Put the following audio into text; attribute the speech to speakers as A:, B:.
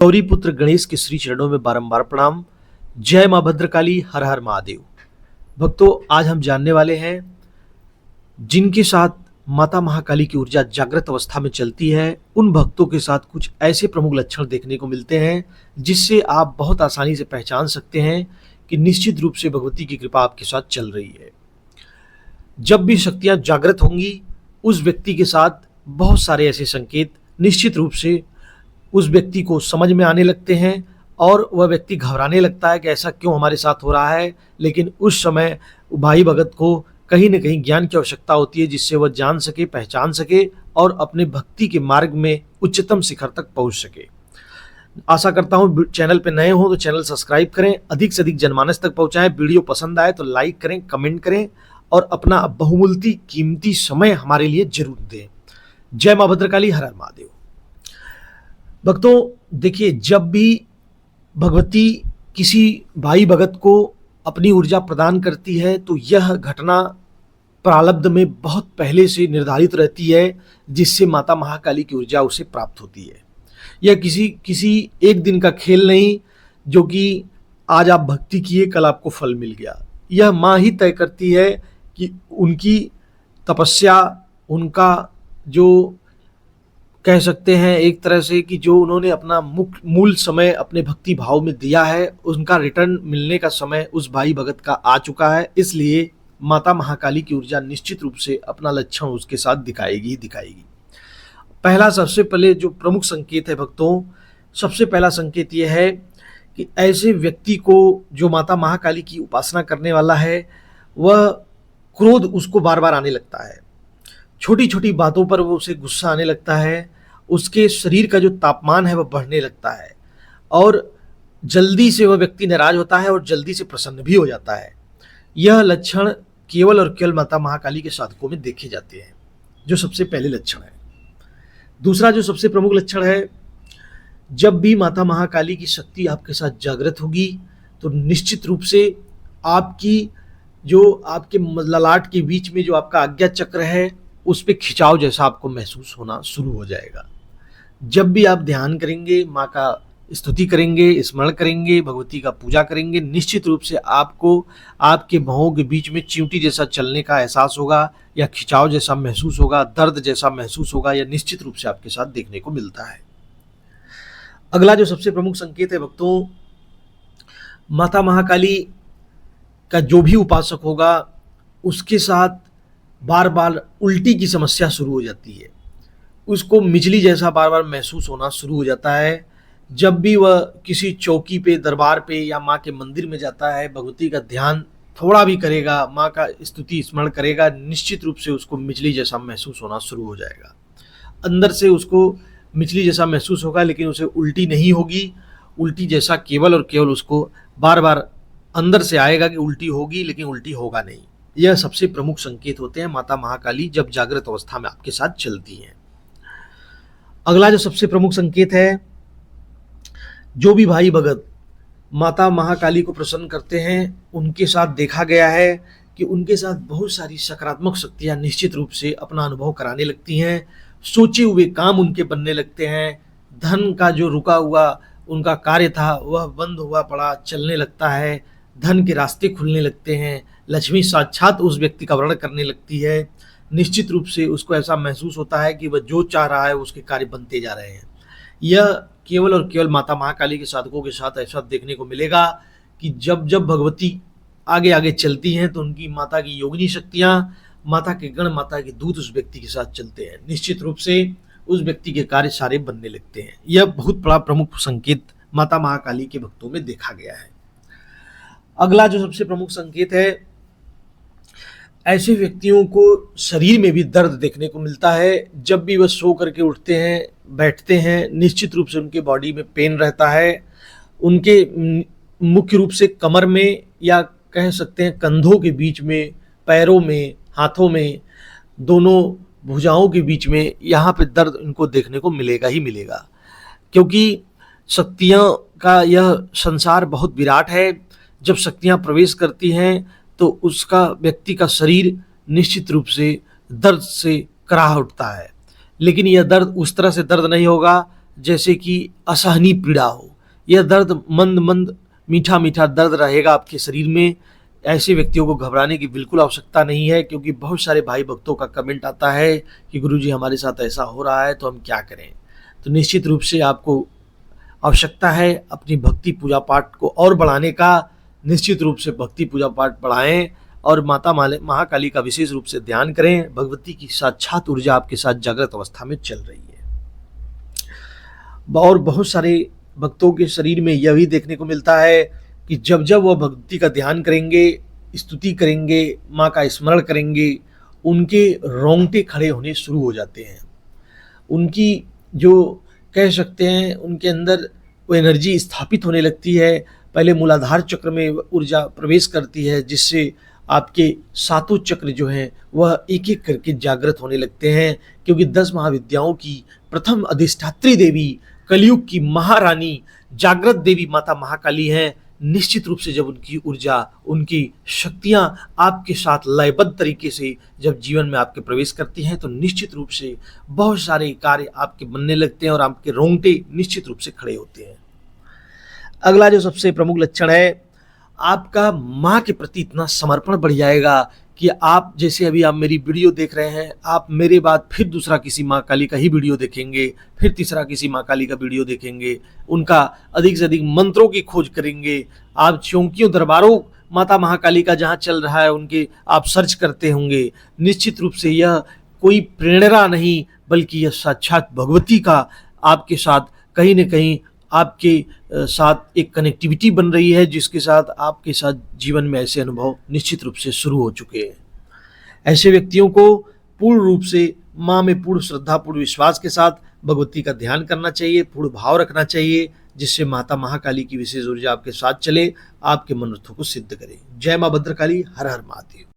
A: गौरी पुत्र गणेश के श्री चरणों में बारंबार प्रणाम। जय मां भद्रकाली, हर हर महादेव। भक्तों, आज हम जानने वाले हैं जिनके साथ माता महाकाली की ऊर्जा जागृत अवस्था में चलती है, उन भक्तों के साथ कुछ ऐसे प्रमुख लक्षण देखने को मिलते हैं जिससे आप बहुत आसानी से पहचान सकते हैं कि निश्चित रूप से भगवती की कृपा आपके साथ चल रही है। जब भी शक्तियां जागृत होंगी, उस व्यक्ति के साथ बहुत सारे ऐसे संकेत निश्चित रूप से उस व्यक्ति को समझ में आने लगते हैं और वह व्यक्ति घबराने लगता है कि ऐसा क्यों हमारे साथ हो रहा है। लेकिन उस समय भाई भगत को कहीं न कहीं ज्ञान की आवश्यकता होती है, जिससे वह जान सके, पहचान सके और अपने भक्ति के मार्ग में उच्चतम शिखर तक पहुंच सके। आशा करता हूं चैनल पे नए हो तो चैनल सब्सक्राइब करें, अधिक से अधिक जनमानस तक पहुंचाएं। वीडियो पसंद आए तो लाइक करें, कमेंट करें और अपना बहुमूल्य कीमती समय हमारे लिए जरूर दें। जय मां भद्रकाली, हर हर महादेव। भक्तों, देखिए, जब भी भगवती किसी भाई भगत को अपनी ऊर्जा प्रदान करती है तो यह घटना प्रारब्ध में बहुत पहले से निर्धारित रहती है, जिससे माता महाकाली की ऊर्जा उसे प्राप्त होती है। यह किसी एक दिन का खेल नहीं, जो कि आज आप भक्ति किए कल आपको फल मिल गया। यह माँ ही तय करती है कि उनकी तपस्या, उनका जो कह सकते हैं एक तरह से कि जो उन्होंने अपना मूल समय अपने भक्ति भाव में दिया है, उनका रिटर्न मिलने का समय उस भाई भगत का आ चुका है। इसलिए माता महाकाली की ऊर्जा निश्चित रूप से अपना लक्षण उसके साथ दिखाएगी ही दिखाएगी। पहला, सबसे पहले जो प्रमुख संकेत है भक्तों, सबसे पहला संकेत यह है कि ऐसे व्यक्ति को जो माता महाकाली की उपासना करने वाला है, वह क्रोध उसको बार बार आने लगता है। छोटी छोटी बातों पर वो उसे गुस्सा आने लगता है, उसके शरीर का जो तापमान है वह बढ़ने लगता है और जल्दी से वह व्यक्ति नाराज होता है और जल्दी से प्रसन्न भी हो जाता है। यह लक्षण केवल और केवल माता महाकाली के साधकों में देखे जाते हैं, जो सबसे पहले लक्षण है। दूसरा जो सबसे प्रमुख लक्षण है, जब भी माता महाकाली की शक्ति आपके साथ जागृत होगी तो निश्चित रूप से आपके ललाट के बीच में जो आपका आज्ञा चक्र है, उस पे खिंचाव जैसा आपको महसूस होना शुरू हो जाएगा। जब भी आप ध्यान करेंगे, माँ का स्तुति करेंगे, स्मरण करेंगे, भगवती का पूजा करेंगे, निश्चित रूप से आपको आपके भौं के बीच में चींटी जैसा चलने का एहसास होगा या खिंचाव जैसा महसूस होगा, दर्द जैसा महसूस होगा। यह निश्चित रूप से आपके साथ देखने को मिलता है। अगला जो सबसे प्रमुख संकेत है भक्तों, माता महाकाली का जो भी उपासक होगा, उसके साथ बार बार उल्टी की समस्या शुरू हो जाती है। उसको मिचली जैसा बार बार महसूस होना शुरू हो जाता है। जब भी वह किसी चौकी पे, दरबार पे या माँ के मंदिर में जाता है, भगवती का ध्यान थोड़ा भी करेगा, माँ का स्तुति स्मरण करेगा, निश्चित रूप से उसको मिचली जैसा महसूस होना शुरू हो जाएगा। अंदर से उसको मिचली जैसा महसूस होगा, लेकिन उसे उल्टी नहीं होगी। उल्टी जैसा केवल और केवल उसको बार बार अंदर से आएगा कि उल्टी होगी, लेकिन उल्टी होगा नहीं। यह सबसे प्रमुख संकेत होते हैं माता महाकाली जब जागृत अवस्था में आपके साथ चलती हैं। अगला जो सबसे प्रमुख संकेत है, जो भी भाई भगत माता महाकाली को प्रसन्न करते हैं, उनके साथ देखा गया है कि उनके साथ बहुत सारी सकारात्मक शक्तियां निश्चित रूप से अपना अनुभव कराने लगती हैं। सोचे हुए काम उनके बनने लगते हैं। धन का जो रुका हुआ उनका कार्य था, वह बंद हुआ पड़ा चलने लगता है। धन के रास्ते खुलने लगते हैं। लक्ष्मी साक्षात उस व्यक्ति का वर्ण करने लगती है। निश्चित रूप से उसको ऐसा महसूस होता है कि वह जो चाह रहा है उसके कार्य बनते जा रहे हैं। यह केवल और केवल माता महाकाली के साधकों के साथ ऐसा देखने को मिलेगा कि जब जब भगवती आगे आगे चलती हैं तो उनकी माता की योगिनी शक्तियाँ, माता के गण, माता के दूत उस व्यक्ति के साथ चलते हैं। निश्चित रूप से उस व्यक्ति के कार्य सारे बनने लगते हैं। यह बहुत बड़ा प्रमुख संकेत माता महाकाली के भक्तों में देखा गया है। अगला जो सबसे प्रमुख संकेत है, ऐसे व्यक्तियों को शरीर में भी दर्द देखने को मिलता है। जब भी वह सो करके उठते हैं, बैठते हैं, निश्चित रूप से उनके बॉडी में पेन रहता है। उनके मुख्य रूप से कमर में या कह सकते हैं कंधों के बीच में, पैरों में, हाथों में, दोनों भुजाओं के बीच में, यहाँ पे दर्द इनको देखने को मिलेगा ही मिलेगा। क्योंकि शक्तियों का यह संसार बहुत विराट है। जब शक्तियाँ प्रवेश करती हैं तो उसका व्यक्ति का शरीर निश्चित रूप से दर्द से कराह उठता है। लेकिन यह दर्द उस तरह से दर्द नहीं होगा जैसे कि असहनीय पीड़ा हो, यह दर्द मंद मंद मीठा मीठा दर्द रहेगा आपके शरीर में। ऐसे व्यक्तियों को घबराने की बिल्कुल आवश्यकता नहीं है, क्योंकि बहुत सारे भाई भक्तों का कमेंट आता है कि गुरुजी हमारे साथ ऐसा हो रहा है तो हम क्या करें। तो निश्चित रूप से आपको आवश्यकता है अपनी भक्ति पूजा पाठ को और बढ़ाने का। निश्चित रूप से भक्ति पूजा पाठ बढ़ाएं और माता महाकाली का विशेष रूप से ध्यान करें। भगवती की साक्षात ऊर्जा आपके साथ जागृत अवस्था में चल रही है। और बहुत सारे भक्तों के शरीर में यह भी देखने को मिलता है कि जब जब वह भक्ति का ध्यान करेंगे, स्तुति करेंगे, माँ का स्मरण करेंगे, उनके रोंगटे खड़े होने शुरू हो जाते हैं। उनकी जो कह सकते हैं उनके अंदर वो एनर्जी स्थापित होने लगती है। पहले मूलाधार चक्र में ऊर्जा प्रवेश करती है, जिससे आपके सातों चक्र जो हैं वह एक एक करके जागृत होने लगते हैं, क्योंकि 10 महाविद्याओं की प्रथम अधिष्ठात्री देवी, कलयुग की महारानी, जागृत देवी माता महाकाली हैं। निश्चित रूप से जब उनकी ऊर्जा, उनकी शक्तियां आपके साथ लयबद्ध तरीके से जब जीवन में आपके प्रवेश करती हैं, तो निश्चित रूप से बहुत सारे कार्य आपके बनने लगते हैं और आपके रोंगटे निश्चित रूप से खड़े होते हैं। अगला जो सबसे प्रमुख लक्षण है, आपका माँ के प्रति इतना समर्पण बढ़ जाएगा कि आप जैसे अभी आप मेरी वीडियो देख रहे हैं, आप मेरे बाद फिर दूसरा किसी माँ काली का ही वीडियो देखेंगे, फिर तीसरा किसी माँ काली का वीडियो देखेंगे, उनका अधिक से अधिक मंत्रों की खोज करेंगे। आप चौकियों दरबारों माता महाकाली का जहाँ चल रहा है उनके आप सर्च करते होंगे। निश्चित रूप से यह कोई प्रेरणा नहीं, बल्कि यह साक्षात भगवती का आपके साथ कहीं न कहीं आपके साथ एक कनेक्टिविटी बन रही है, जिसके साथ आपके साथ जीवन में ऐसे अनुभव निश्चित रूप से शुरू हो चुके हैं। ऐसे व्यक्तियों को पूर्ण रूप से माँ में पूर्ण श्रद्धा, पूर्ण विश्वास के साथ भगवती का ध्यान करना चाहिए, पूर्ण भाव रखना चाहिए, जिससे माता महाकाली की विशेष ऊर्जा आपके साथ चले, आपके मनोरथों को सिद्ध करे। जय माँ भद्रकाली, हर हर महादेव।